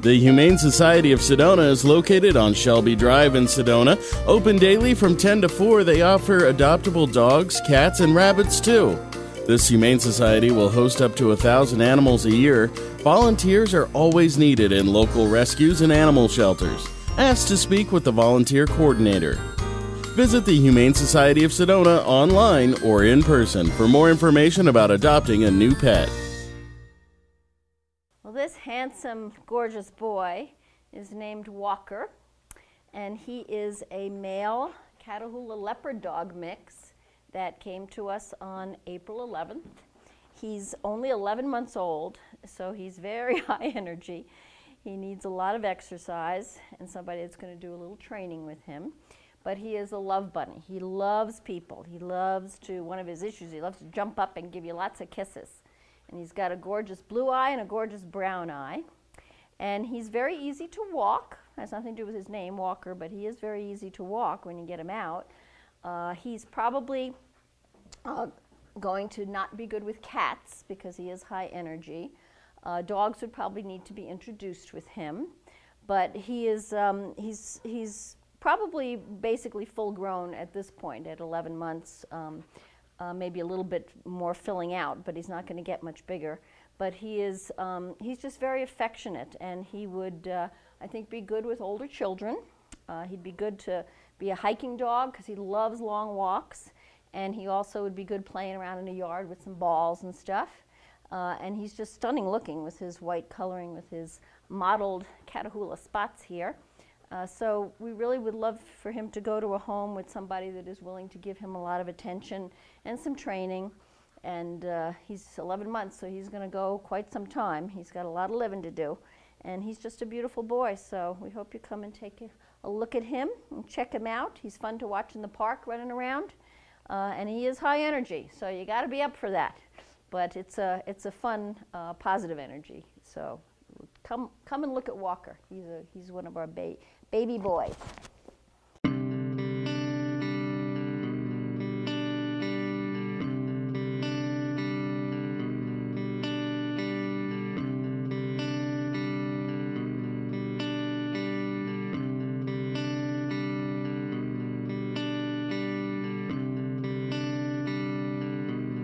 The Humane Society of Sedona is located on Shelby Drive in Sedona. Open daily from 10 to 4, they offer adoptable dogs, cats, and rabbits too. This Humane Society will host up to 1,000 animals a year. Volunteers are always needed in local rescues and animal shelters. Ask to speak with the volunteer coordinator. Visit the Humane Society of Sedona online or in person for more information about adopting a new pet. This handsome, gorgeous boy is named Walker, and he is a male Catahoula leopard dog mix that came to us on April 11th. He's only 11 months old, so he's very high energy. He needs a lot of exercise and somebody that's going to do a little training with him. But he is a love bunny. He loves people. He loves to, one of his issues, he loves to jump up and give you lots of kisses. And he's got a gorgeous blue eye and a gorgeous brown eye. And he's very easy to walk. Has nothing to do with his name, Walker, but he is very easy to walk when you get him out. He's probably going to not be good with cats because he is high energy. Dogs would probably need to be introduced with him. But he is, he's probably basically full grown at this point at 11 months. Maybe a little bit more filling out, but he's not going to get much bigger. But he is, he's just very affectionate, and he would, I think, be good with older children. He'd be good to be a hiking dog because he loves long walks, and he also would be good playing around in the yard with some balls and stuff. And he's just stunning looking with his white coloring, with his mottled Catahoula spots here. So we really would love for him to go to a home with somebody that is willing to give him a lot of attention and some training. And he's 11 months, so he's going to go quite some time. He's got a lot of living to do. And he's just a beautiful boy, so we hope you come and take a look at him and check him out. He's fun to watch in the park running around. And he is high energy, so you got to be up for that. But it's a fun, positive energy. So come and look at Walker. He's one of our baby boys.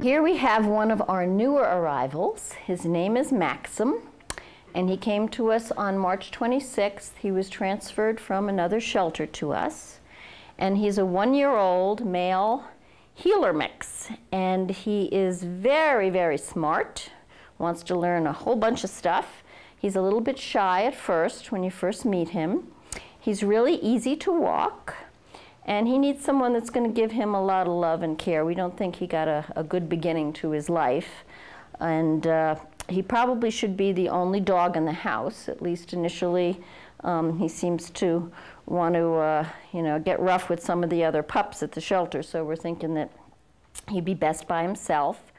Here we have one of our newer arrivals. His name is Maxim, and he came to us on March 26th. He was transferred from another shelter to us, and he's a 1-year-old male heeler mix, and he is very, very smart, wants to learn a whole bunch of stuff. He's a little bit shy at first when you first meet him. He's really easy to walk. And he needs someone that's going to give him a lot of love and care. We don't think he got a good beginning to his life. And he probably should be the only dog in the house, at least initially. He seems to want to, get rough with some of the other pups at the shelter, so we're thinking that he'd be best by himself.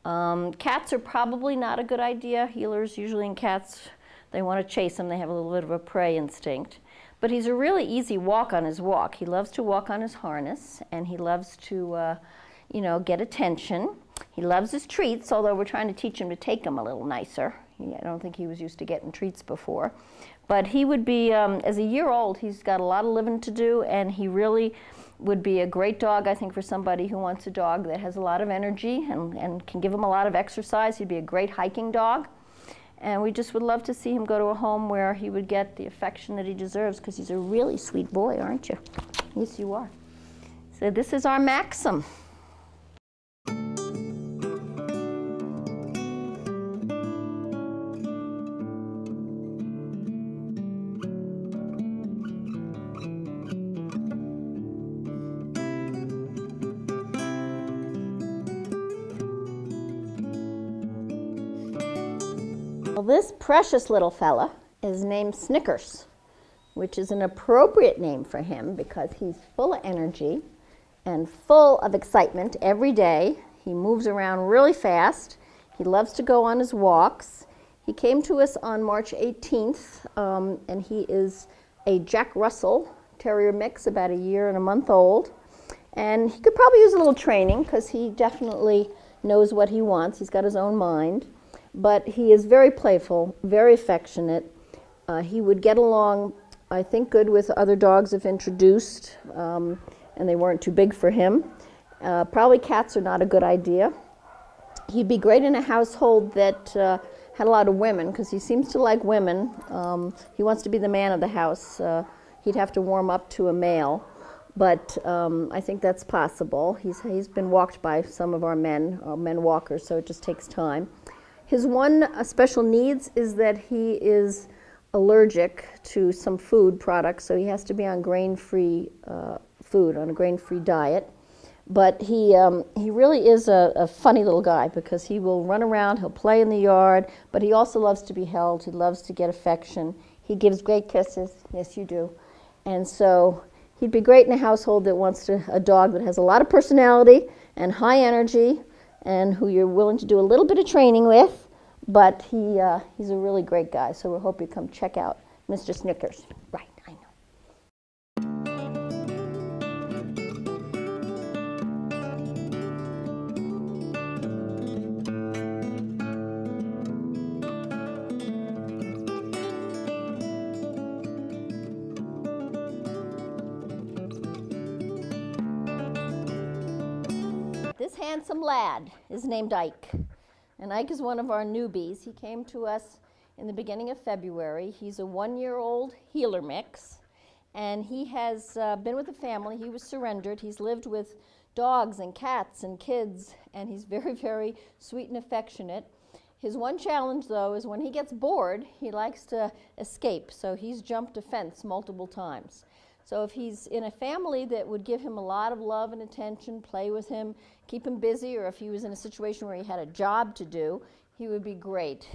Cats are probably not a good idea. Heelers, usually in cats, they want to chase them. They have a little bit of a prey instinct. But he's a really easy walk on his walk. He loves to walk on his harness, and he loves to, get attention. He loves his treats, although we're trying to teach him to take them a little nicer. I don't think he was used to getting treats before. But he would be, as a year old, he's got a lot of living to do, and he really would be a great dog, I think, for somebody who wants a dog that has a lot of energy and can give him a lot of exercise. He'd be a great hiking dog. And we just would love to see him go to a home where he would get the affection that he deserves, because he's a really sweet boy, aren't you? Yes, you are. So this is our Maxim. Well, this precious little fella is named Snickers. which is an appropriate name for him because he's full of energy and full of excitement every day. He moves around really fast. He loves to go on his walks. He came to us on March 18th, and he is a Jack Russell Terrier mix, about a year and a month old. And he could probably use a little training because he definitely knows what he wants. He's got his own mind. But he is very playful, very affectionate. He would get along, I think, good with other dogs if introduced, and they weren't too big for him. Probably cats are not a good idea. He'd be great in a household that had a lot of women, because he seems to like women. He wants to be the man of the house. He'd have to warm up to a male, but I think that's possible. He's been walked by some of our men walkers, so it just takes time. His one special needs is that he is allergic to some food products, so he has to be on grain-free food, on a grain-free diet. But he really is a funny little guy because he will run around, he'll play in the yard, but he also loves to be held, he loves to get affection. He gives great kisses, yes you do. And so he'd be great in a household that wants a dog that has a lot of personality and high energy and who you're willing to do a little bit of training with, but he's a really great guy, so we hope you come check out Mr. Snickers. Right, I know. This handsome lad is named Ike, and Ike is one of our newbies. He came to us in the beginning of February. He's a one-year-old heeler mix, and he has been with the family. He was surrendered. He's lived with dogs and cats and kids, and he's very, very sweet and affectionate. His one challenge, though, is when he gets bored, he likes to escape, so he's jumped a fence multiple times. So if he's in a family that would give him a lot of love and attention, play with him, keep him busy, or if he was in a situation where he had a job to do, he would be great.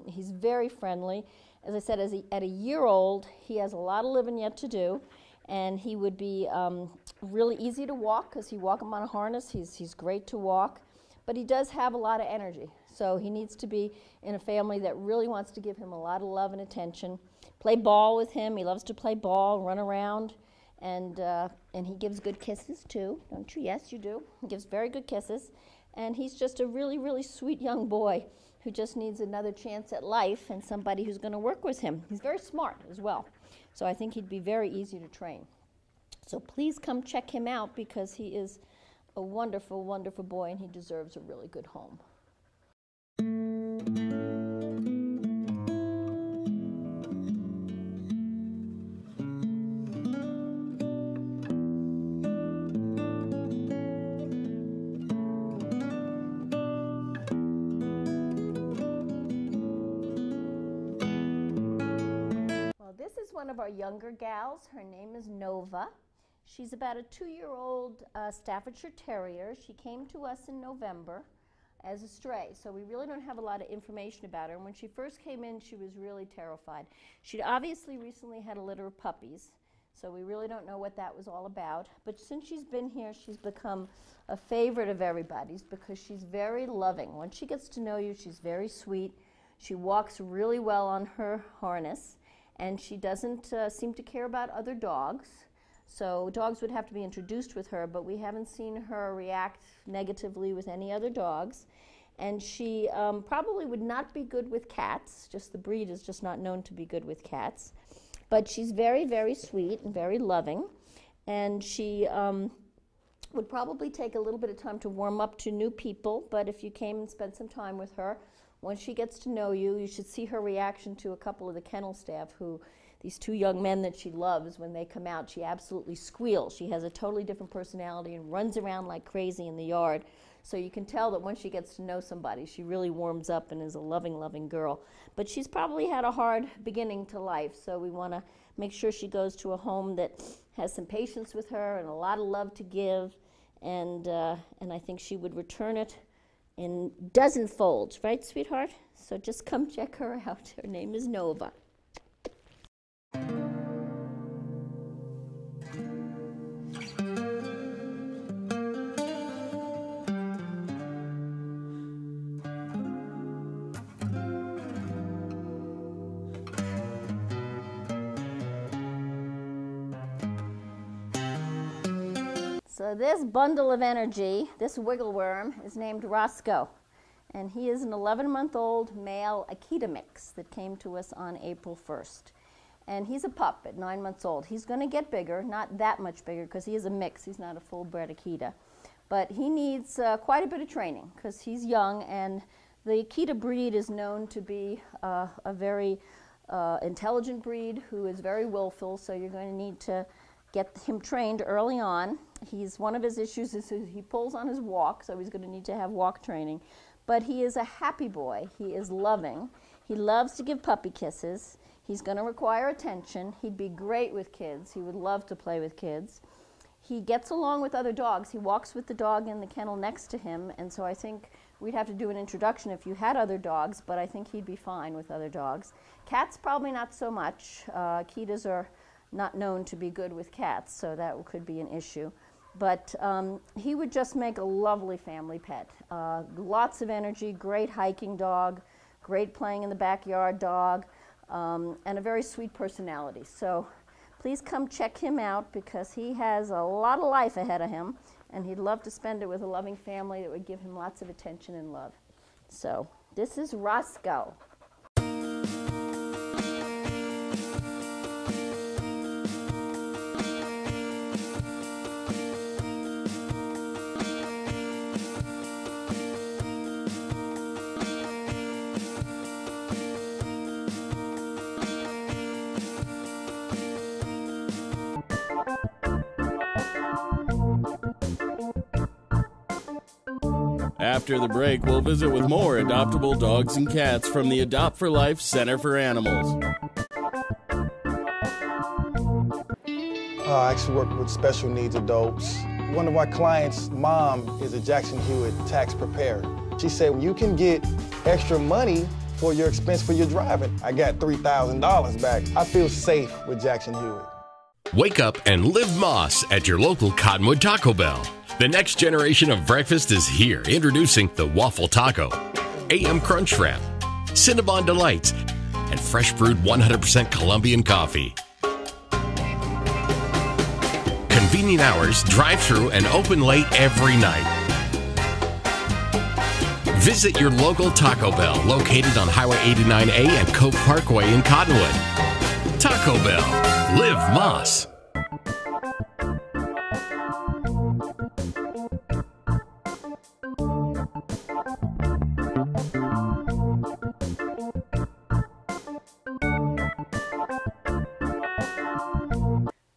He's very friendly. As I said, at a year old, he has a lot of living yet to do, and he would be really easy to walk because he walk him on a harness. He's great to walk, but he does have a lot of energy. So he needs to be in a family that really wants to give him a lot of love and attention. Play ball with him. He loves to play ball, run around, and he gives good kisses too, don't you? Yes, you do. He gives very good kisses, and he's just a really, really sweet young boy who just needs another chance at life and somebody who's going to work with him. He's very smart as well, so I think he'd be very easy to train. So please come check him out because he is a wonderful, wonderful boy, and he deserves a really good home. This is one of our younger gals. Her name is Nova. She's about a 2-year-old Staffordshire Terrier. She came to us in November as a stray, so we really don't have a lot of information about her. And when she first came in, she was really terrified. She'd obviously recently had a litter of puppies, so we really don't know what that was all about. But since she's been here, she's become a favorite of everybody's because she's very loving. Once she gets to know you, she's very sweet. She walks really well on her harness, and she doesn't seem to care about other dogs. So dogs would have to be introduced with her, but we haven't seen her react negatively with any other dogs. And she probably would not be good with cats. Just the breed is just not known to be good with cats. But she's very, very sweet and very loving. And she would probably take a little bit of time to warm up to new people, but if you came and spent some time with her, once she gets to know you, you should see her reaction to a couple of the kennel staff these two young men that she loves, when they come out, she absolutely squeals. She has a totally different personality and runs around like crazy in the yard. So you can tell that once she gets to know somebody, she really warms up and is a loving, loving girl. But she's probably had a hard beginning to life, so we want to make sure she goes to a home that has some patience with her and a lot of love to give, and I think she would return it in dozen folds, right, sweetheart? So just come check her out. Her name is Nova. So this bundle of energy, this wiggle worm, is named Roscoe. And he is an 11-month-old male Akita mix that came to us on April 1st. And he's a pup at 9 months old. He's going to get bigger, not that much bigger, because he is a mix. He's not a full-bred Akita. But he needs quite a bit of training, because he's young, and the Akita breed is known to be a very intelligent breed who is very willful, so you're going to need to get him trained early on. One of his issues is he pulls on his walk, so he's going to need to have walk training. But he is a happy boy. He is loving. He loves to give puppy kisses. He's going to require attention. He'd be great with kids. He would love to play with kids. He gets along with other dogs. He walks with the dog in the kennel next to him, and so I think we'd have to do an introduction if you had other dogs, but I think he'd be fine with other dogs. Cats, probably not so much. Akitas are not known to be good with cats, so that could be an issue. But he would just make a lovely family pet. Lots of energy, great hiking dog, great playing in the backyard dog, and a very sweet personality. So please come check him out, because he has a lot of life ahead of him, and he'd love to spend it with a loving family that would give him lots of attention and love. So this is Roscoe. After the break, we'll visit with more adoptable dogs and cats from the Adopt for Life Center for Animals. I actually work with special needs adults. One of my clients' mom is a Jackson Hewitt tax preparer. She said, you can get extra money for your expense for your driving. I got $3,000 back. I feel safe with Jackson Hewitt. Wake up and live Moss at your local Cottonwood Taco Bell. The next generation of breakfast is here, introducing the Waffle Taco, AM Crunch Wrap, Cinnabon Delights, and fresh brewed 100% Colombian coffee. Convenient hours, drive-through, and open late every night. Visit your local Taco Bell, located on Highway 89A and Cove Parkway in Cottonwood. Taco Bell, live Moss.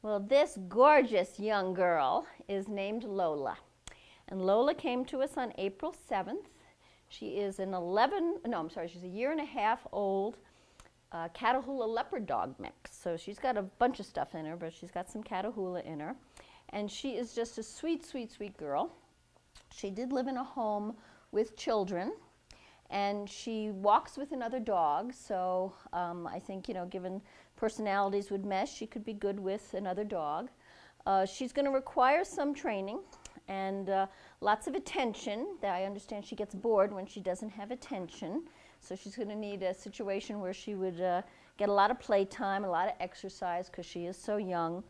Well, this gorgeous young girl is named Lola. And Lola came to us on April 7th. She is she's a 1.5-year-old Catahoula leopard dog mix. So she's got a bunch of stuff in her, but she's got some Catahoula in her. And she is just a sweet, sweet, sweet girl. She did live in a home with children, and she walks with another dog. So I think, given personalities would mesh, she could be good with another dog. She's going to require some training and lots of attention. I understand she gets bored when she doesn't have attention. So she's going to need a situation where she would get a lot of playtime, a lot of exercise, because she is so young.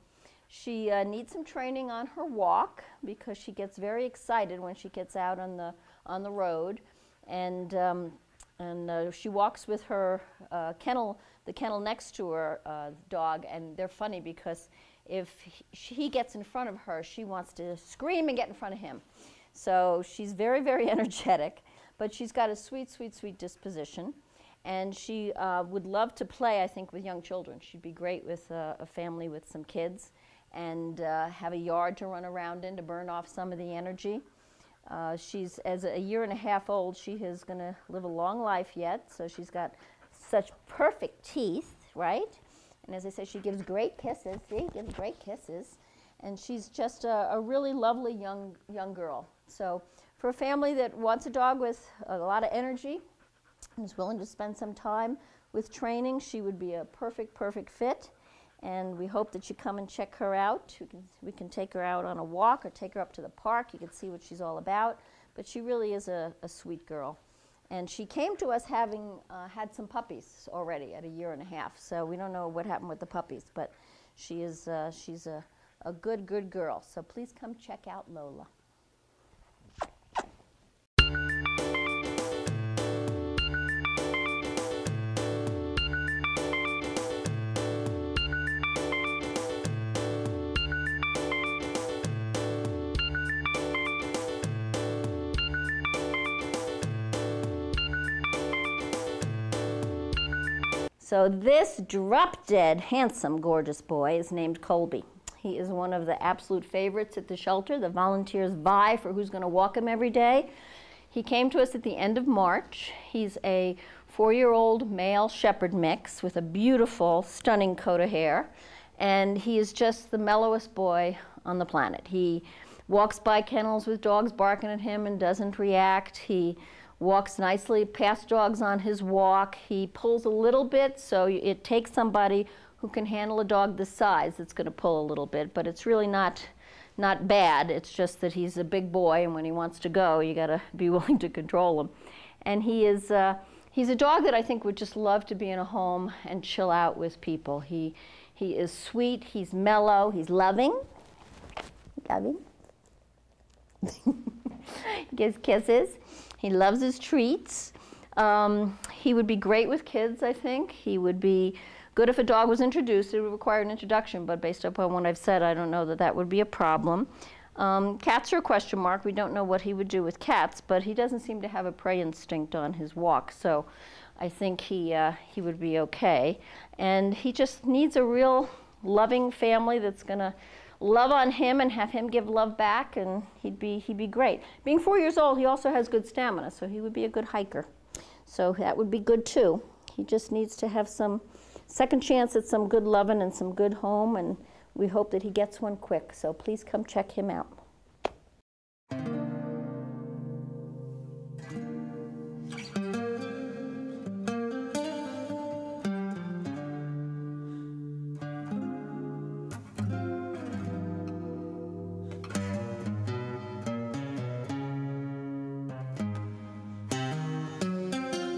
She needs some training on her walk, because she gets very excited when she gets out on the road. And she walks with her the kennel next to her dog, and they're funny because if he gets in front of her, she wants to scream and get in front of him. So she's very, very energetic, but she's got a sweet, sweet, sweet disposition, and she would love to play, I think, with young children. She'd be great with a family with some kids, and have a yard to run around in to burn off some of the energy. She's, as a 1.5-year-old, she is going to live a long life yet, so she's got such perfect teeth, right? And as I say, she gives great kisses. See, gives great kisses. And she's just a really lovely young girl. So for a family that wants a dog with a lot of energy and is willing to spend some time with training, she would be a perfect fit. And we hope that you come and check her out. We can take her out on a walk or take her up to the park. You can see what she's all about. But she really is a sweet girl. And she came to us having had some puppies already at 1.5 years. So we don't know what happened with the puppies. But she's a a good, good girl. So please come check out Lola. So this drop-dead, handsome, gorgeous boy is named Colby. He is one of the absolute favorites at the shelter. The volunteers vie for who's going to walk him every day. He came to us at the end of March. He's a 4-year-old male shepherd mix with a beautiful, stunning coat of hair. And he is just the mellowest boy on the planet. He walks by kennels with dogs barking at him and doesn't react. He walks nicely past dogs on his walk. He pulls a little bit, so it takes somebody who can handle a dog this size that's going to pull a little bit, but it's really not bad. It's just that he's a big boy, and when he wants to go, you got to be willing to control him. And he's a dog that I think would just love to be in a home and chill out with people. He is sweet, he's mellow, he's loving. Loving. He gives kisses. He loves his treats. He would be great with kids, I think. He would be good if a dog was introduced. It would require an introduction, but based upon what I've said, I don't know that that would be a problem. Cats are a question mark. We don't know what he would do with cats, but he doesn't seem to have a prey instinct on his walk, so I think he would be okay. And he just needs a real loving family that's going to love on him and have him give love back, and he'd be great. Being 4 years old, he also has good stamina, so he would be a good hiker. So that would be good too. He just needs to have some second chance at some good loving and some good home, and we hope that he gets one quick. So please come check him out.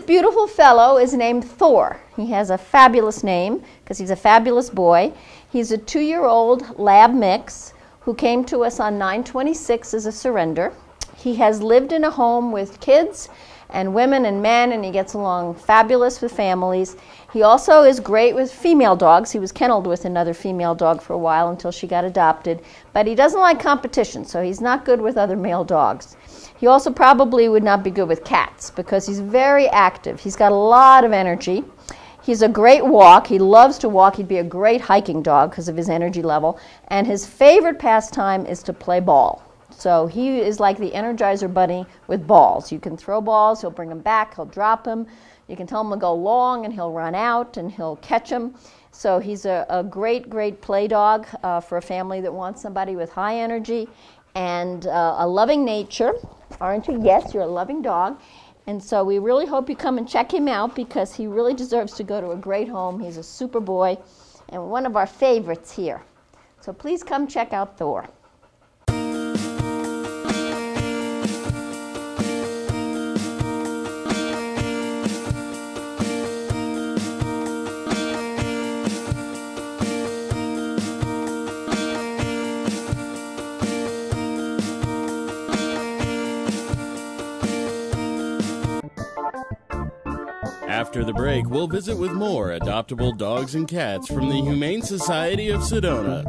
Beautiful fellow is named Thor. He has a fabulous name because he's a fabulous boy. He's a 2-year-old lab mix who came to us on 9/26 as a surrender. He has lived in a home with kids and women and men, and he gets along fabulous with families. He also is great with female dogs. He was kenneled with another female dog for a while until she got adopted, but he doesn't like competition, so he's not good with other male dogs. He also probably would not be good with cats because he's very active. He's got a lot of energy. He's a great walk. He loves to walk. He'd be a great hiking dog because of his energy level. And his favorite pastime is to play ball. So he is like the Energizer Bunny with balls. You can throw balls, he'll bring them back, he'll drop them. You can tell him to go long and he'll run out and he'll catch them. So he's a great, great play dog for a family that wants somebody with high energy and a loving nature. Aren't you? Yes, you're a loving dog. And so we really hope you come and check him out because he really deserves to go to a great home. He's a super boy and one of our favorites here. So please come check out Thor. After the break, we'll visit with more adoptable dogs and cats from the Humane Society of Sedona.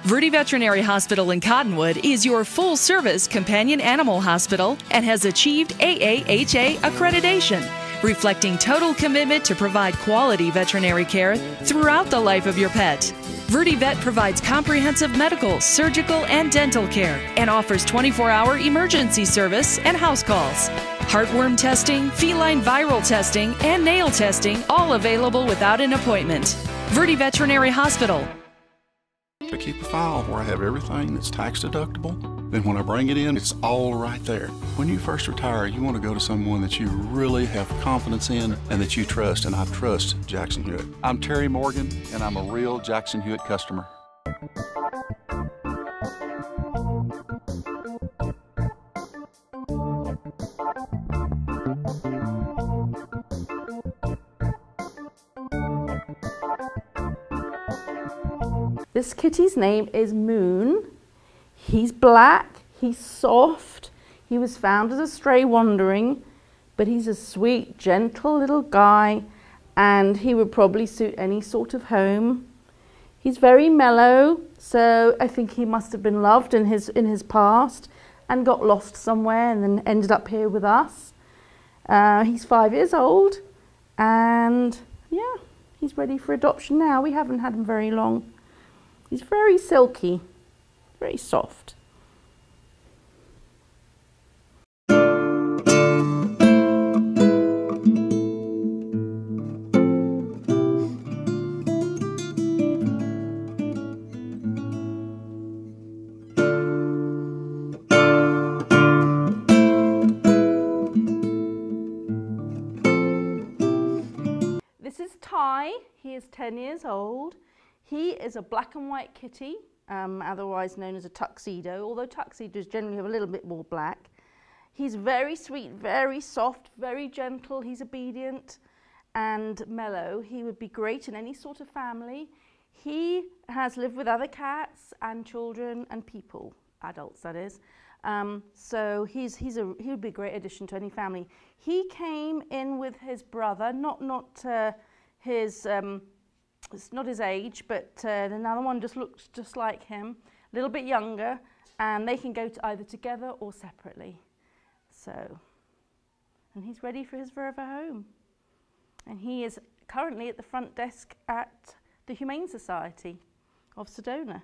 Verde Veterinary Hospital in Cottonwood is your full-service companion animal hospital and has achieved AAHA accreditation, reflecting total commitment to provide quality veterinary care throughout the life of your pet. Verde Vet provides comprehensive medical, surgical, and dental care and offers 24-hour emergency service and house calls. Heartworm testing, feline viral testing, and nail testing, all available without an appointment. Verde Veterinary Hospital. I keep a file where I have everything that's tax deductible. Then when I bring it in, it's all right there. When you first retire, you want to go to someone that you really have confidence in and that you trust, and I trust Jackson Hewitt. I'm Terry Morgan, and I'm a real Jackson Hewitt customer. This kitty's name is Moon. He's black, he's soft. He was found as a stray wandering, but he's a sweet, gentle little guy, and he would probably suit any sort of home. He's very mellow, so I think he must have been loved in his past and got lost somewhere and then ended up here with us. He's 5 years old, and yeah, he's ready for adoption now. We haven't had him very long. He's very silky, very soft. This is Ty. He is 10 years old. He is a black and white kitty, otherwise known as a tuxedo, although tuxedos generally have a little bit more black. He's very sweet, very soft, very gentle. He's obedient and mellow. He would be great in any sort of family. He has lived with other cats and children and people, adults that is. So he would be a great addition to any family. He came in with his brother, it's not his age, but another one just looks just like him, a little bit younger, and they can go to either together or separately. So, and he's ready for his forever home. And he is currently at the front desk at the Humane Society of Sedona.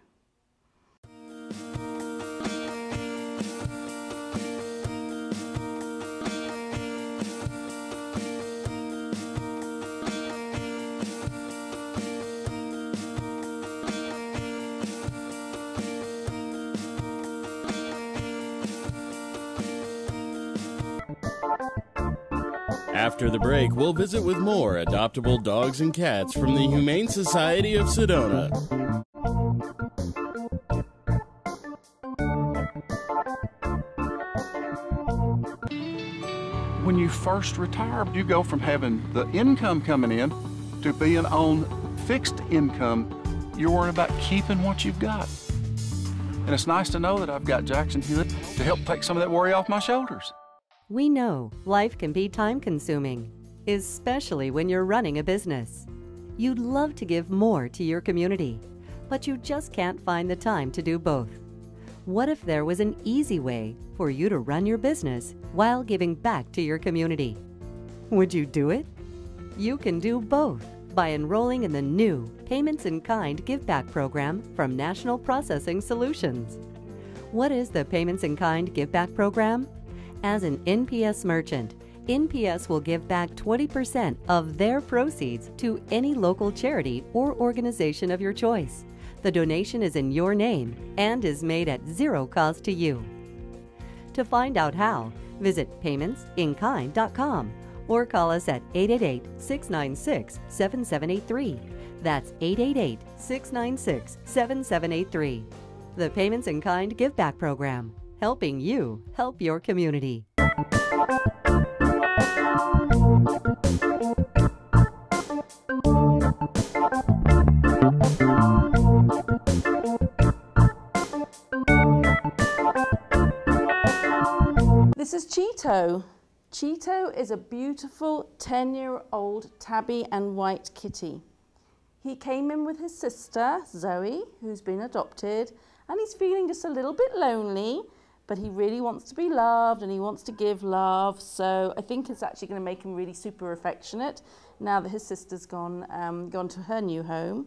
After the break, we'll visit with more adoptable dogs and cats from the Humane Society of Sedona. When you first retire, you go from having the income coming in to being on fixed income. You're worrying about keeping what you've got. And it's nice to know that I've got Jackson Hewitt to help take some of that worry off my shoulders. We know life can be time-consuming, especially when you're running a business. You'd love to give more to your community, but you just can't find the time to do both. What if there was an easy way for you to run your business while giving back to your community? Would you do it? You can do both by enrolling in the new Payments in Kind Give Back program from National Processing Solutions. What is the Payments in Kind Give Back program? As an NPS merchant, NPS will give back 20% of their proceeds to any local charity or organization of your choice. The donation is in your name and is made at zero cost to you. To find out how, visit paymentsinkind.com or call us at 888-696-7783. That's 888-696-7783. The Payments in Kind Give Back program, helping you help your community. This is Cheeto. Cheeto is a beautiful 10-year-old tabby and white kitty. He came in with his sister, Zoe, who's been adopted, and he's feeling just a little bit lonely, but he really wants to be loved and he wants to give love. So I think it's actually going to make him really super affectionate now that his sister's gone to her new home.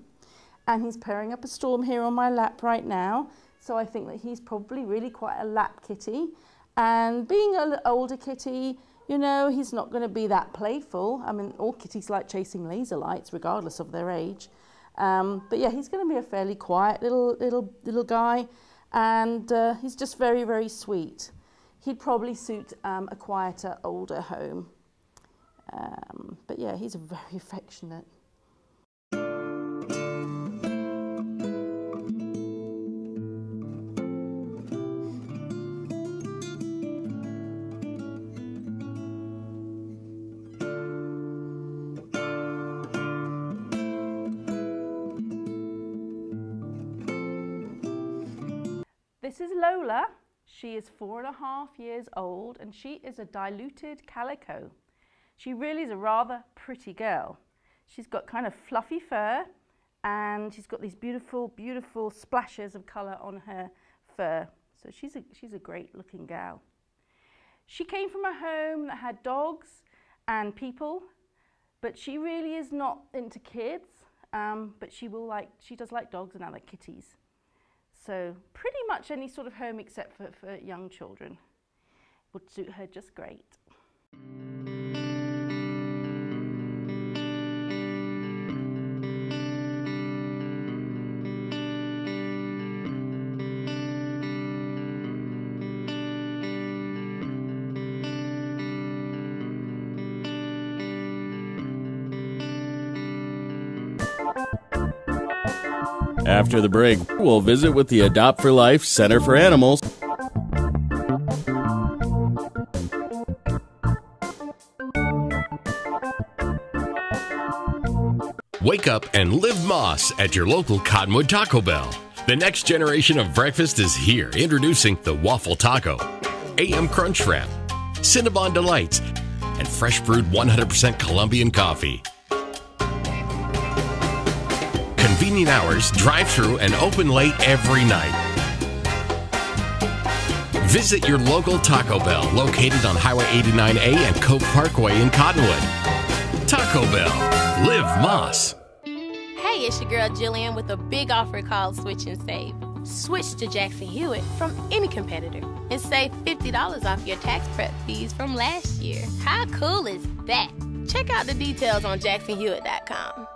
And he's purring up a storm here on my lap right now. So I think that he's probably really quite a lap kitty. And being an older kitty, you know, he's not going to be that playful. I mean, all kitties like chasing laser lights, regardless of their age. But yeah, he's going to be a fairly quiet little guy. And he's just very, very sweet. He'd probably suit a quieter, older home. But yeah, he's very affectionate. This is Lola. She is 4.5 years old and she is a diluted calico. She really is a rather pretty girl. She's got kind of fluffy fur and she's got these beautiful, beautiful splashes of colour on her fur. So she's a great looking gal. She came from a home that had dogs and people, but she really is not into kids, but she does like dogs and other kitties. So pretty much any sort of home except for young children would suit her just great. After the break, we'll visit with the Adopt for Life Center for Animals. Wake up and live Moss at your local Cottonwood Taco Bell. The next generation of breakfast is here. Introducing the Waffle Taco, AM Crunch Wrap, Cinnabon Delights, and fresh brewed 100% Colombian coffee. Convenient hours, drive-through, and open late every night. Visit your local Taco Bell located on Highway 89A and Coke Parkway in Cottonwood. Taco Bell. Live Moss. Hey, it's your girl Jillian with a big offer called Switch and Save. Switch to Jackson Hewitt from any competitor and save $50 off your tax prep fees from last year. How cool is that? Check out the details on jacksonhewitt.com.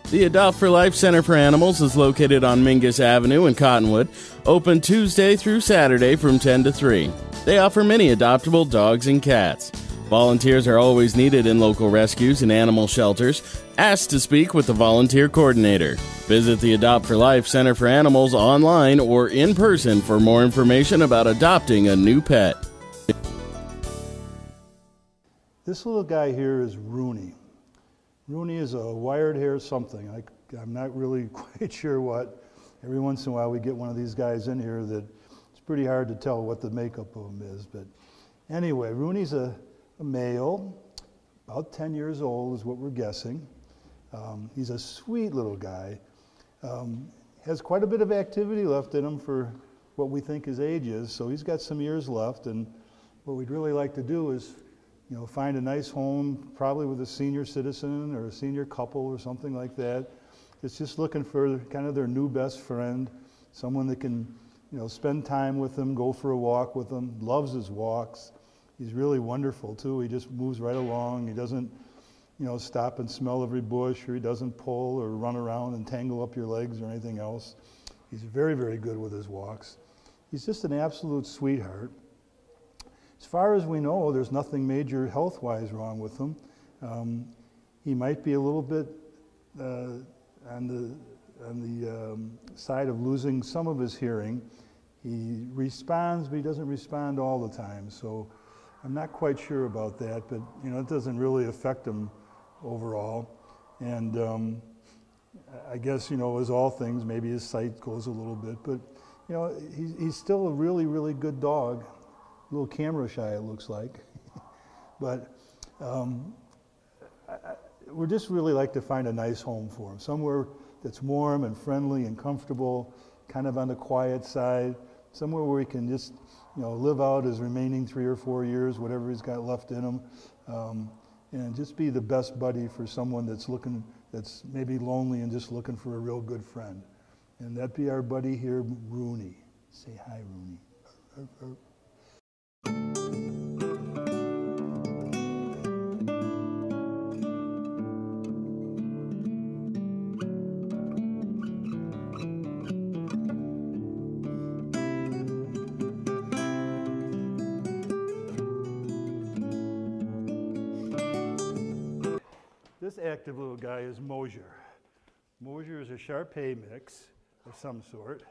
The Adopt for Life Center for Animals is located on Mingus Avenue in Cottonwood, open Tuesday through Saturday from 10 to 3. They offer many adoptable dogs and cats. Volunteers are always needed in local rescues and animal shelters. Ask to speak with the volunteer coordinator. Visit the Adopt for Life Center for Animals online or in person for more information about adopting a new pet. This little guy here is Rooney. Rooney is a wired hair something. I'm not really quite sure what. Every once in a while we get one of these guys in here that it's pretty hard to tell what the makeup of him is. But anyway, Rooney's a male, about 10 years old is what we're guessing. He's a sweet little guy. Has quite a bit of activity left in him for what we think his age is, so he's got some years left, and what we'd really like to do is find a nice home, probably with a senior citizen or a senior couple or something like that. It's just looking for kind of their new best friend, someone that can, spend time with them, go for a walk with them, loves his walks. He's really wonderful too. He just moves right along. He doesn't, stop and smell every bush, or he doesn't pull or run around and tangle up your legs or anything else. He's very, very good with his walks. He's just an absolute sweetheart. As far as we know, there's nothing major health-wise wrong with him. He might be a little bit on the side of losing some of his hearing. He responds, but he doesn't respond all the time. So I'm not quite sure about that, but it doesn't really affect him overall. And I guess as all things, maybe his sight goes a little bit, but he's still a really, really good dog. A little camera shy, it looks like. But we just really like to find a nice home for him, somewhere that's warm and friendly and comfortable, kind of on the quiet side, somewhere where he can just live out his remaining 3 or 4 years, whatever he's got left in him, and just be the best buddy for someone that's maybe lonely and just looking for a real good friend. And that'd be our buddy here, Rooney. Say hi, Rooney. This active little guy is Mosier. Mosher is a Shar-Pei mix of some sort.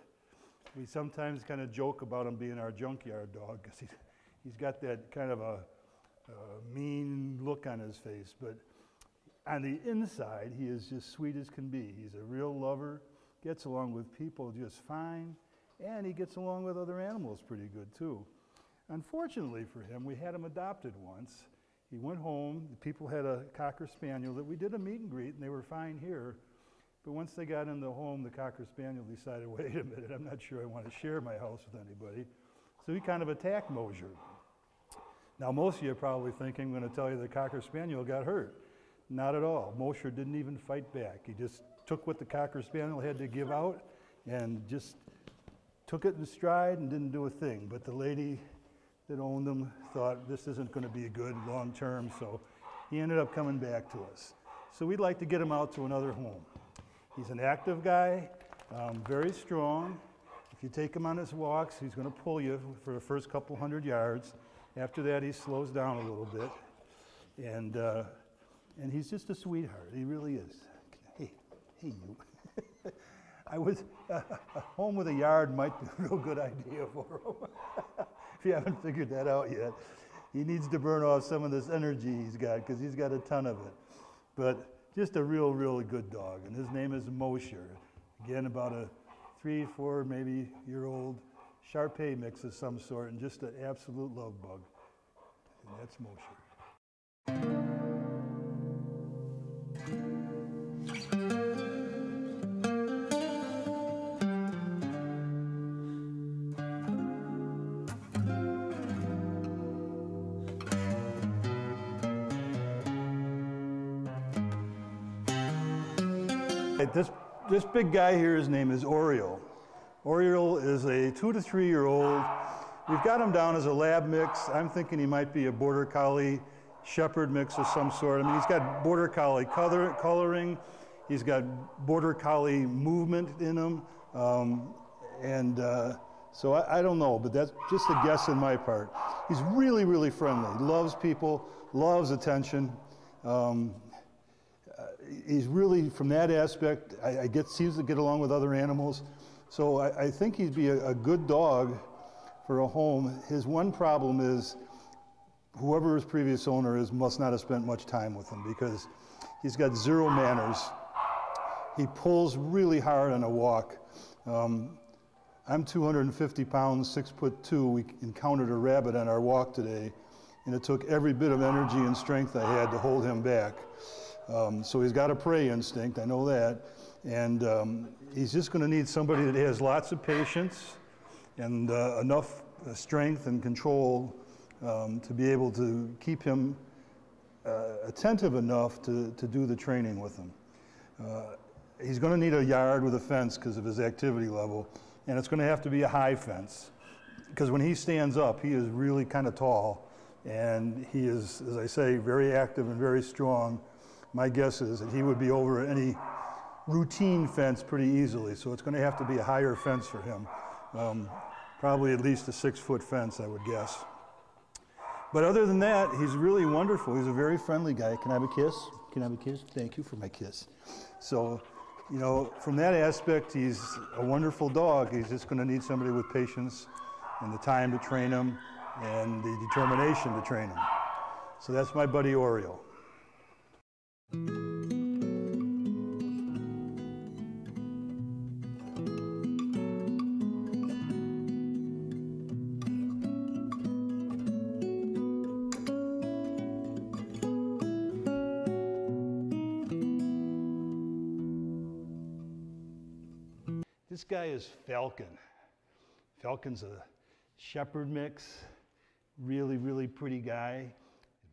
We sometimes kind of joke about him being our junkyard dog because he's got that kind of a mean look on his face, but on the inside, he is just sweet as can be. He's a real lover, gets along with people just fine, and he gets along with other animals pretty good too. Unfortunately for him, we had him adopted once. He went home, the people had a Cocker Spaniel that we did a meet and greet, and they were fine here. But once they got in the home, the Cocker Spaniel decided, wait a minute, I'm not sure I want to share my house with anybody. So he kind of attacked Mosher. Now most of you are probably thinking, I'm going to tell you the Cocker Spaniel got hurt. Not at all. Mosher didn't even fight back. He just took what the Cocker Spaniel had to give out and just took it in stride and didn't do a thing. But the lady that owned him thought this isn't going to be good long term, so he ended up coming back to us. So we'd like to get him out to another home. He's an active guy, very strong. If you take him on his walks, he's going to pull you for the first couple 100 yards. After that, he slows down a little bit. And he's just a sweetheart. He really is. Hey you. I was, a home with a yard might be a real good idea for him. If you haven't figured that out yet. He needs to burn off some of this energy he's got because he's got a ton of it. But just a really good dog. And his name is Mosher. Again, about a 3, 4, maybe year-old Shar-Pei mix of some sort, and just an absolute love bug. And that's Mosher. This big guy here, his name is Oriole. Oriole is a 2 to 3 year old. We've got him down as a lab mix. I'm thinking he might be a border collie shepherd mix of some sort. I mean, he's got border collie coloring. He's got border collie movement in him. So I don't know, but that's just a guess on my part. He's really friendly. He loves people, loves attention. He's really, from that aspect, seems to get along with other animals. So I think he'd be a good dog for a home. His one problem is whoever his previous owner is must not have spent much time with him because he's got zero manners. He pulls really hard on a walk. I'm 250 pounds, 6'2". We encountered a rabbit on our walk today, and it took every bit of energy and strength I had to hold him back. So he's got a prey instinct, I know that, and he's just going to need somebody that has lots of patience and enough strength and control to be able to keep him attentive enough to do the training with him. He's going to need a yard with a fence because of his activity level, and it's going to have to be a high fence because when he stands up, he is really kind of tall, and he is, as I say, very active and very strong. My guess is that he would be over any routine fence pretty easily, so it's going to have to be a higher fence for him. Probably at least a 6-foot fence, I would guess. But other than that, he's really wonderful. He's a very friendly guy. Can I have a kiss? Can I have a kiss? Thank you for my kiss. So, you know, from that aspect, he's a wonderful dog. He's just going to need somebody with patience and the time to train him and the determination to train him. So that's my buddy Oriole. This guy is Falcon. Falcon's a shepherd mix, really pretty guy.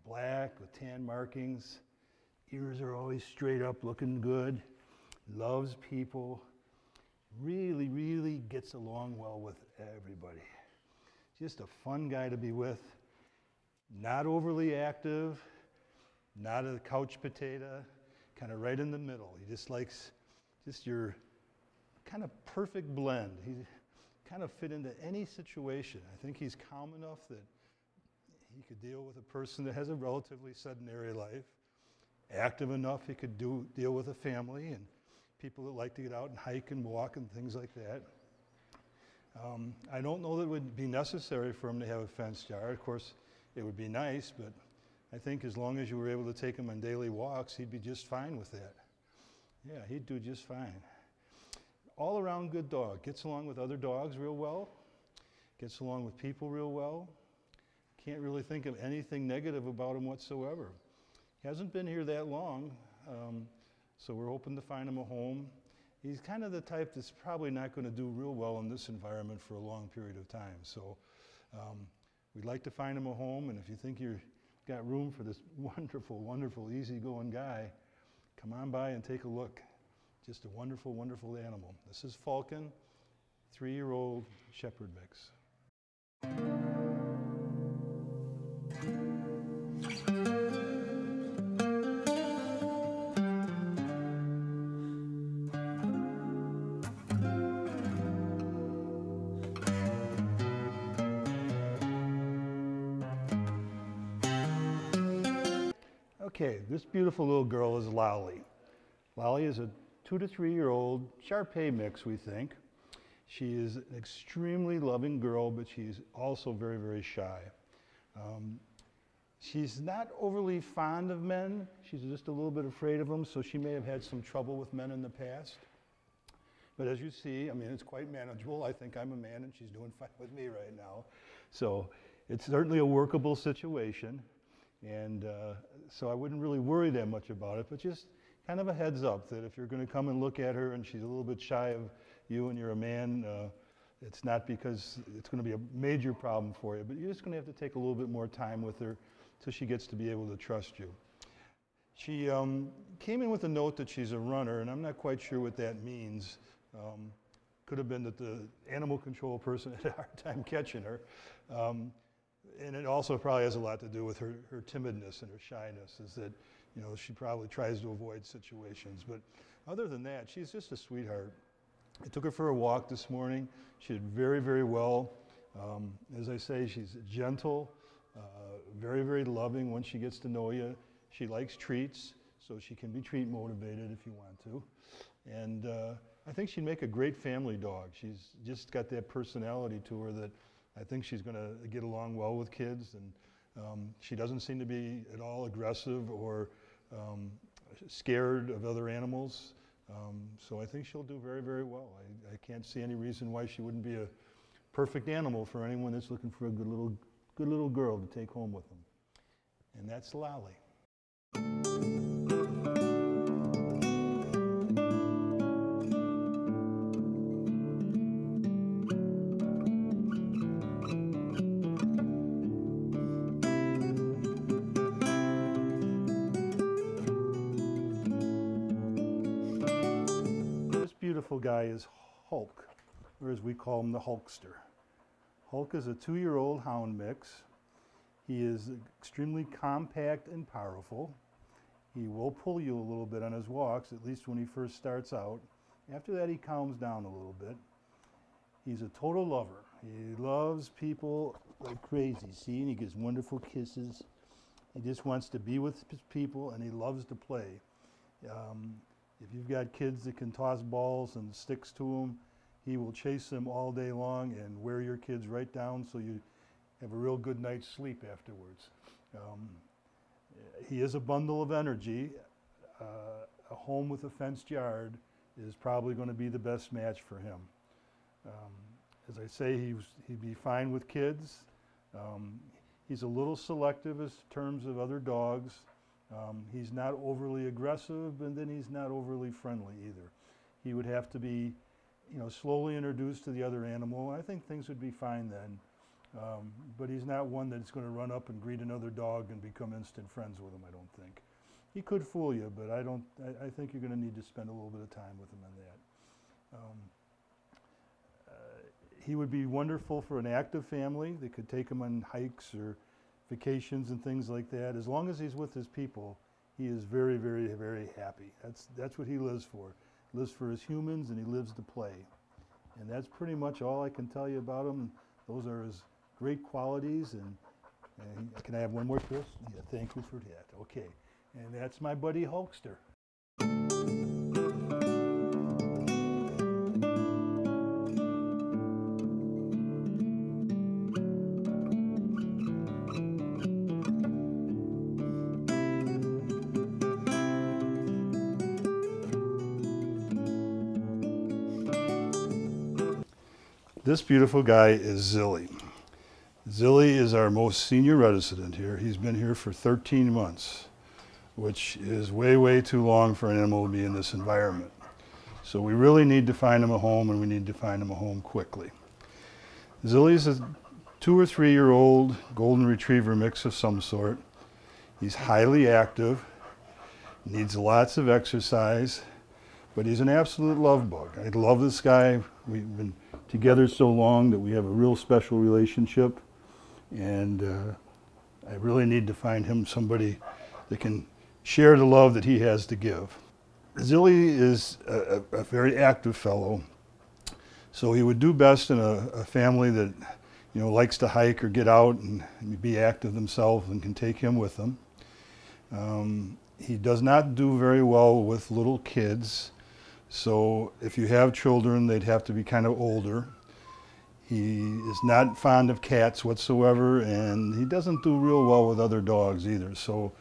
Black with tan markings. Ears are always straight up, looking good. Loves people. Really gets along well with everybody. Just a fun guy to be with. Not overly active, not a couch potato, kind of right in the middle. He just likes your kind of perfect blend. He kind of fit into any situation. I think he's calm enough that he could deal with a person that has a relatively sedentary life. Active enough he could deal with a family and people that like to get out and hike and walk and things like that. I don't know that it would be necessary for him to have a fenced yard. Of course, it would be nice, but I think as long as you were able to take him on daily walks, he'd be just fine with that. Yeah, he'd do just fine. All around good dog. Gets along with other dogs real well. Gets along with people real well. Can't really think of anything negative about him whatsoever. He hasn't been here that long, so we're hoping to find him a home. He's kind of the type that's probably not going to do real well in this environment for a long period of time. So we'd like to find him a home, and if you think you've got room for this wonderful, wonderful, easygoing guy, come on by and take a look. Just a wonderful, wonderful animal. This is Falcon, 3-year-old shepherd mix. Okay, this beautiful little girl is Lolly. Lolly is a 2 to 3-year-old Shar-Pei mix, we think. She is an extremely loving girl, but she's also very, very shy. She's not overly fond of men. She's just a little bit afraid of them, so she may have had some trouble with men in the past. But as you see, I mean, it's quite manageable. I think I'm a man and she's doing fine with me right now. So it's certainly a workable situation. And so I wouldn't really worry that much about it, but just kind of a heads up that if you're going to come and look at her and she's a little bit shy of you and you're a man, it's not because it's going to be a major problem for you, but you're just going to have to take a little bit more time with her till she gets to be able to trust you. She came in with a note that she's a runner, and I'm not quite sure what that means. Could have been that the animal control person had a hard time catching her. And it also probably has a lot to do with her timidness and her shyness, is that, you know, she probably tries to avoid situations. But other than that, she's just a sweetheart. I took her for a walk this morning. She did very, very well. As I say, she's gentle, very, very loving once she gets to know you. She likes treats, so she can be treat motivated if you want to. And I think she'd make a great family dog. She's just got that personality to her that I think she's going to get along well with kids, and she doesn't seem to be at all aggressive or scared of other animals. So I think she'll do very, very well. I can't see any reason why she wouldn't be a perfect animal for anyone that's looking for a good little girl to take home with them. And that's Lolly. Beautiful guy is Hulk, or as we call him, the Hulkster. Hulk is a 2-year-old hound mix. He is extremely compact and powerful. He will pull you a little bit on his walks, at least when he first starts out. After that, he calms down a little bit. He's a total lover. He loves people like crazy. See, and he gives wonderful kisses. He just wants to be with his people, and he loves to play. If you've got kids that can toss balls and sticks to them, he will chase them all day long and wear your kids right down so you have a real good night's sleep afterwards. He is a bundle of energy. A home with a fenced yard is probably going to be the best match for him. As I say, he'd be fine with kids. He's a little selective in terms of other dogs. He's not overly aggressive, and then he's not overly friendly either. He would have to be, you know, slowly introduced to the other animal. I think things would be fine then. But he's not one that's going to run up and greet another dog and become instant friends with him, I don't think. He could fool you, but I think you're going to need to spend a little bit of time with him on that. He would be wonderful for an active family that could take him on hikes or vacations and things like that. As long as he's with his people, he is very, very, very happy. That's what he lives for. He lives for his humans, and he lives to play. And that's pretty much all I can tell you about him. Those are his great qualities. And can I have one more, Chris? Yeah, thank you for that. Okay. And that's my buddy Hulkster. This beautiful guy is Zilly. Zilly is our most senior resident here. He's been here for 13 months, which is way, way too long for an animal to be in this environment. So we really need to find him a home, and we need to find him a home quickly. Zilly is a 2 or 3 year old golden retriever mix of some sort. He's highly active, needs lots of exercise, but he's an absolute love bug. I love this guy. We've been together so long that we have a real special relationship, and I really need to find him somebody that can share the love that he has to give. Zilly is a very active fellow, so he would do best in a family that, you know, likes to hike or get out and be active themselves and can take him with them. He does not do very well with little kids, so if you have children, they'd have to be kind of older. He is not fond of cats whatsoever, and he doesn't do real well with other dogs either. So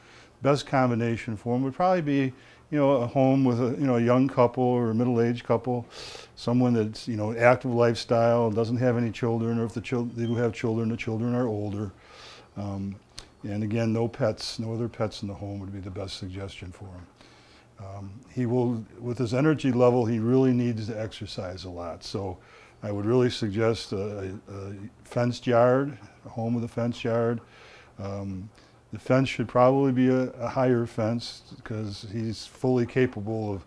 best combination for him would probably be, you know, a home with a, you know, a young couple or a middle-aged couple, someone that's, you know, active lifestyle, doesn't have any children, or if they do have children, the children are older. And again, no pets, no other pets in the home would be the best suggestion for him. He will, with his energy level, he really needs to exercise a lot. So I would really suggest a fenced yard, a home with a fenced yard. The fence should probably be a higher fence because he's fully capable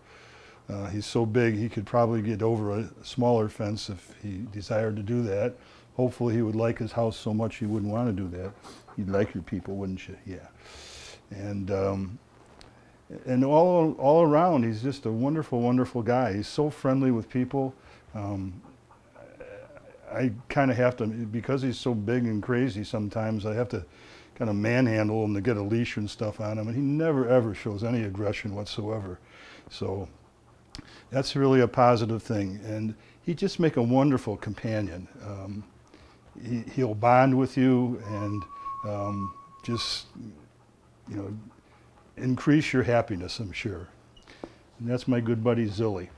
of, he's so big he could probably get over a smaller fence if he desired to do that. Hopefully he would like his house so much he wouldn't want to do that. You'd like your people, wouldn't you? Yeah. And all around, he's just a wonderful, wonderful guy. He's so friendly with people. I kind of have to, because he's so big and crazy sometimes, I have to kind of manhandle him to get a leash and stuff on him, and he never ever shows any aggression whatsoever. So that's really a positive thing. And he'd just make a wonderful companion. He'll bond with you and just, you know, increase your happiness, I'm sure. And that's my good buddy Zilly.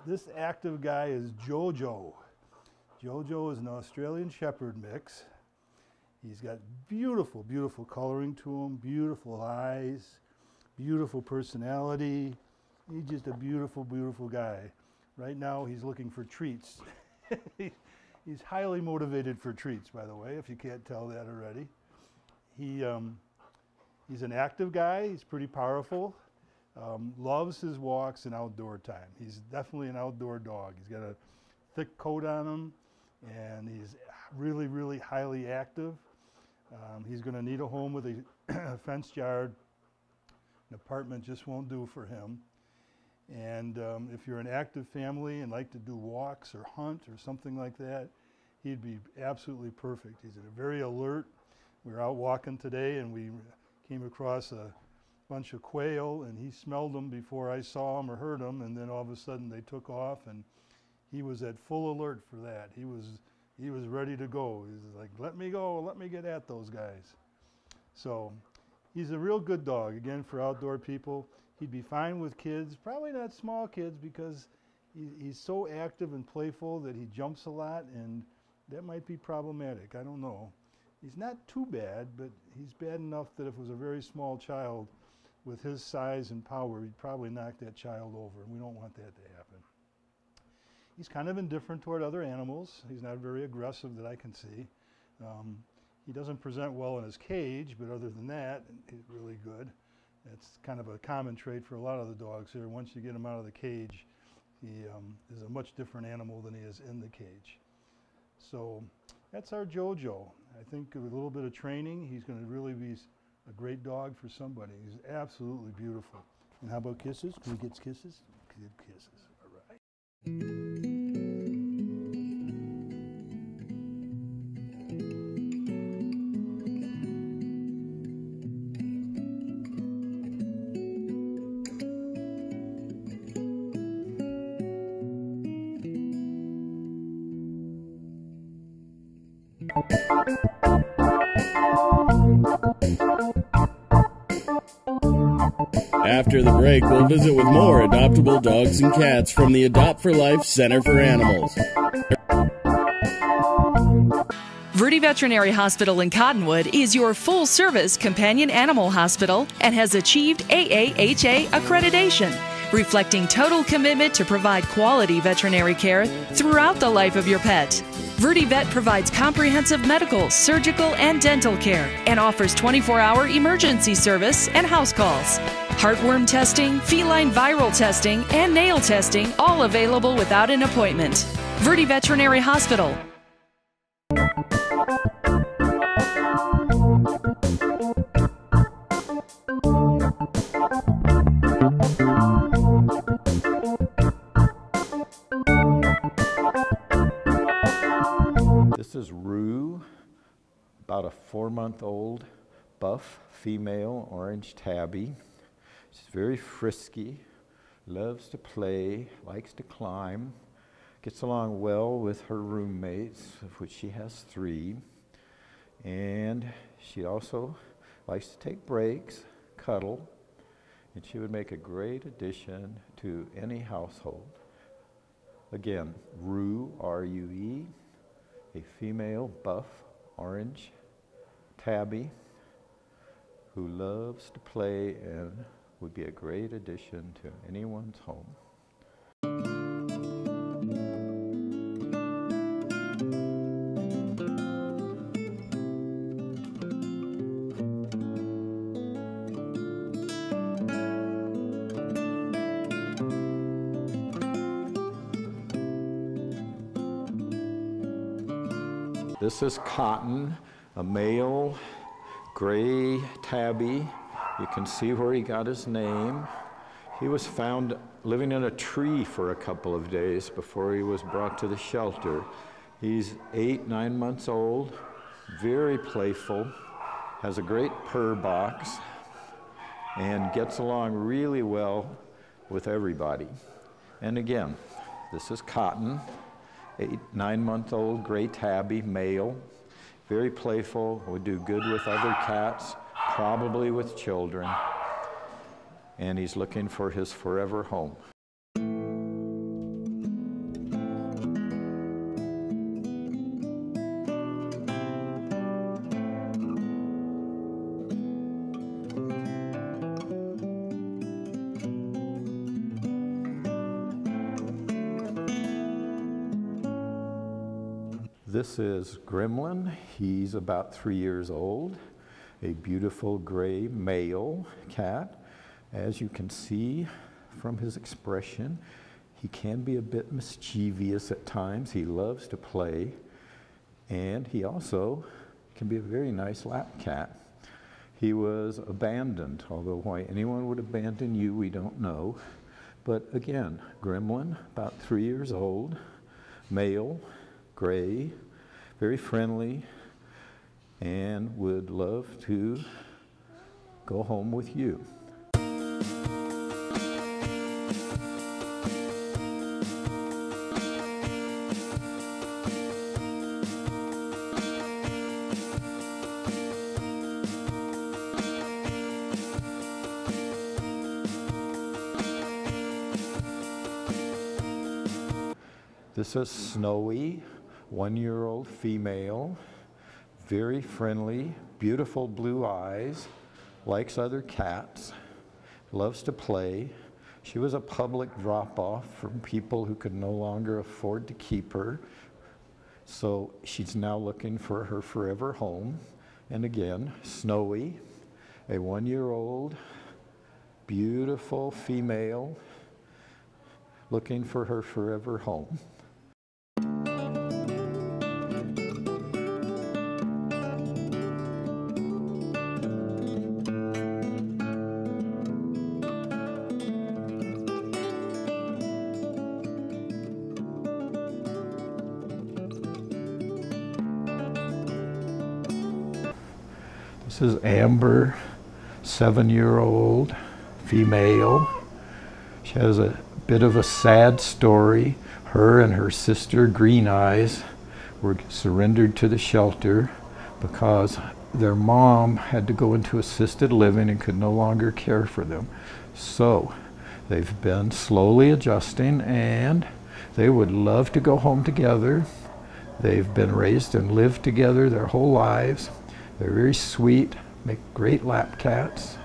This active guy is Jojo. Jojo is an Australian Shepherd mix. He's got beautiful, beautiful coloring to him, beautiful eyes, beautiful personality. He's just a beautiful, beautiful guy. Right now he's looking for treats. He's highly motivated for treats, by the way, if you can't tell that already. He's an active guy. He's pretty powerful. Loves his walks and outdoor time. He's definitely an outdoor dog. He's got a thick coat on him, and he's really, really highly active. He's going to need a home with a fenced yard. An apartment just won't do for him. And if you're an active family and like to do walks or hunt or something like that, he'd be absolutely perfect. He's very alert. We were out walking today, and we came across a bunch of quail, and he smelled them before I saw them or heard them, and then all of a sudden they took off, and he was at full alert for that. He was ready to go. He's like, let me go, let me get at those guys. So he's a real good dog, again, for outdoor people. He'd be fine with kids, probably not small kids, because he's so active and playful that he jumps a lot, and that might be problematic. I don't know. He's not too bad, but he's bad enough that if it was a very small child, with his size and power, he'd probably knock that child over, and we don't want that to happen. He's kind of indifferent toward other animals. He's not very aggressive that I can see. He doesn't present well in his cage, but other than that, he's really good. That's kind of a common trait for a lot of the dogs here. Once you get him out of the cage, he is a much different animal than he is in the cage. So that's our Jojo. I think with a little bit of training, he's going to really be a great dog for somebody. He's absolutely beautiful. And how about kisses? Can we get kisses? Good kisses. All right. After the break, we'll visit with more adoptable dogs and cats from the Adopt for Life Center for Animals. Verde Veterinary Hospital in Cottonwood is your full-service companion animal hospital and has achieved AAHA accreditation, reflecting total commitment to provide quality veterinary care throughout the life of your pet. Verde Vet provides comprehensive medical, surgical, and dental care and offers 24-hour emergency service and house calls. Heartworm testing, feline viral testing, and nail testing, all available without an appointment. Verde Veterinary Hospital. This is Rue, about a 4-month-old buff female orange tabby. She's very frisky, loves to play, likes to climb, gets along well with her roommates, of which she has 3. And she also likes to take breaks, cuddle, and she would make a great addition to any household. Again, Rue, R-U-E, a female buff orange tabby who loves to play and would be a great addition to anyone's home. This is Cotton, a male gray tabby. You can see where he got his name. He was found living in a tree for a couple of days before he was brought to the shelter. He's 8-9 months old, very playful, has a great purr box, and gets along really well with everybody. And again, this is Cotton, 8-9-month-old gray tabby, male, very playful, would do good with other cats, probably with children, and he's looking for his forever home. This is Gremlin. He's about 3 years old, a beautiful gray male cat. As you can see from his expression, he can be a bit mischievous at times. He loves to play, and he also can be a very nice lap cat. He was abandoned, although why anyone would abandon you, we don't know. But again, Gremlin, about 3 years old, male, gray, very friendly, and would love to go home with you. This is Snowy, 1-year-old female, very friendly, beautiful blue eyes, likes other cats, loves to play. She was a public drop-off from people who could no longer afford to keep her, so she's now looking for her forever home. And again, Snowy, a 1-year-old, beautiful female, looking for her forever home. This is Amber, 7-year-old female. She has a bit of a sad story. Her and her sister, Green Eyes, were surrendered to the shelter because their mom had to go into assisted living and could no longer care for them. So they've been slowly adjusting, and they would love to go home together. They've been raised and lived together their whole lives. They're very sweet, make great lap cats.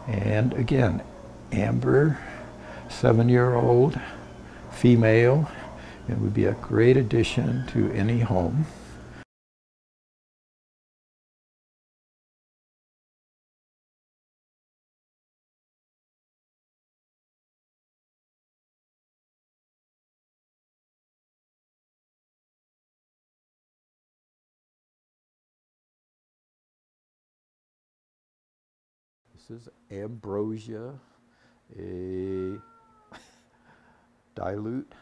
And again, Amber, 7-year-old female, it would be a great addition to any home. This is Ambrosia, a dilute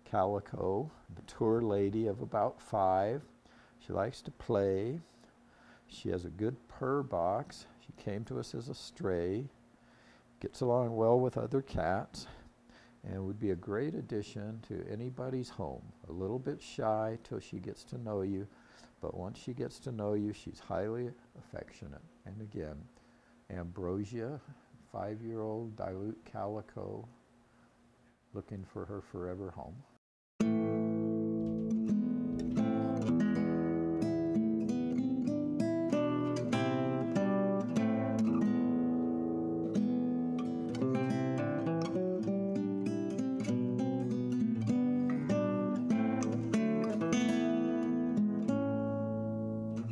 calico, mature lady of about 5. She likes to play. She has a good purr box. She came to us as a stray, gets along well with other cats, and would be a great addition to anybody's home. A little bit shy till she gets to know you, but once she gets to know you, she's highly affectionate. And again, Ambrosia, 5-year-old dilute calico, looking for her forever home.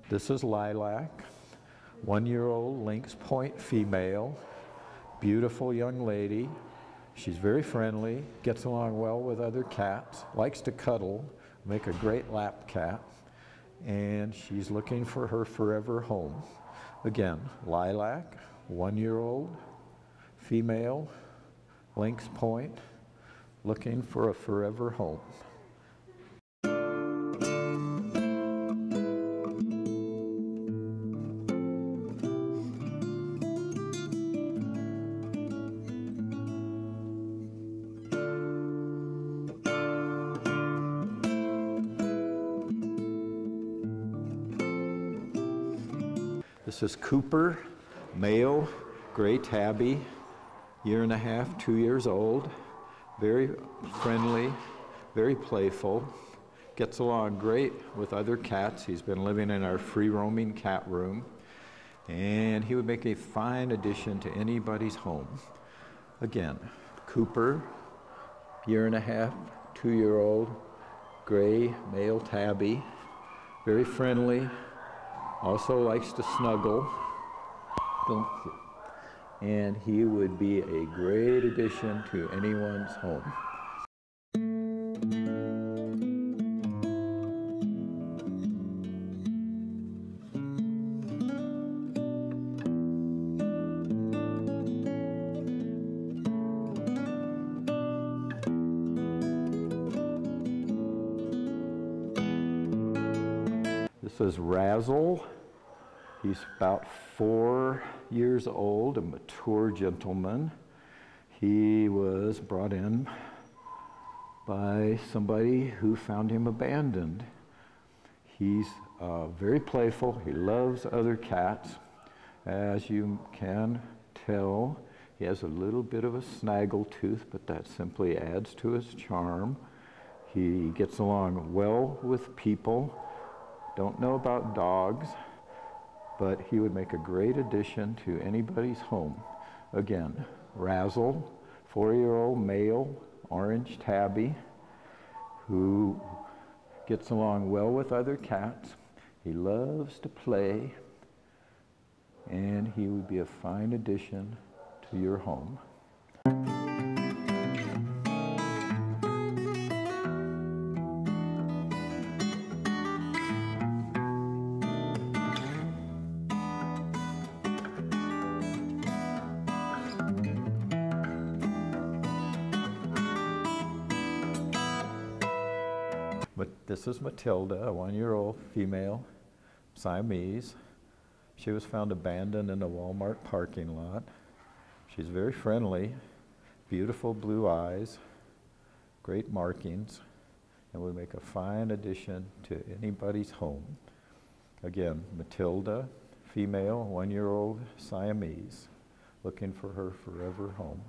This is Lilac, 1-year-old Lynx Point female, beautiful young lady. She's very friendly, gets along well with other cats, likes to cuddle, make a great lap cat, and she's looking for her forever home. Again, Lilac, 1-year-old female, Lynx Point, looking for a forever home. This is Cooper, male, gray tabby, 1.5, 2 years old, very friendly, very playful, gets along great with other cats. He's been living in our free roaming cat room, and he would make a fine addition to anybody's home. Again, Cooper, 1.5, 2-year-old, gray male tabby, very friendly, also likes to snuggle, and he would be a great addition to anyone's home. This is Razzle. He's about 4 years old, a mature gentleman. He was brought in by somebody who found him abandoned. He's very playful. He loves other cats. As you can tell, he has a little bit of a snaggle tooth, but that simply adds to his charm. He gets along well with people. Don't know about dogs, but he would make a great addition to anybody's home. Again, Razzle, 4-year-old male, orange tabby, who gets along well with other cats. He loves to play, and he would be a fine addition to your home. But this is Matilda, a 1-year-old female Siamese. She was found abandoned in a Walmart parking lot. She's very friendly, beautiful blue eyes, great markings. and would make a fine addition to anybody's home. Again, Matilda, female, 1-year-old Siamese, looking for her forever home.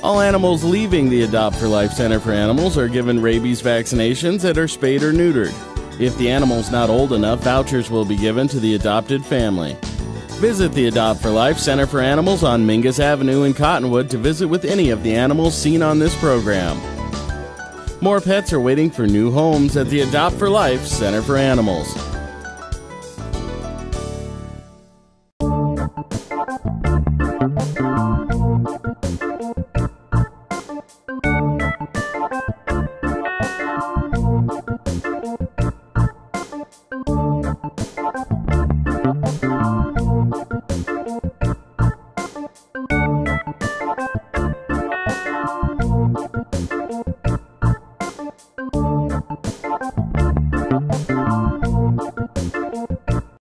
All animals leaving the Adopt for Life Center for Animals are given rabies vaccinations and are spayed or neutered. If the animal's not old enough, vouchers will be given to the adopted family. Visit the Adopt for Life Center for Animals on Mingus Avenue in Cottonwood to visit with any of the animals seen on this program. More pets are waiting for new homes at the Adopt for Life Center for Animals.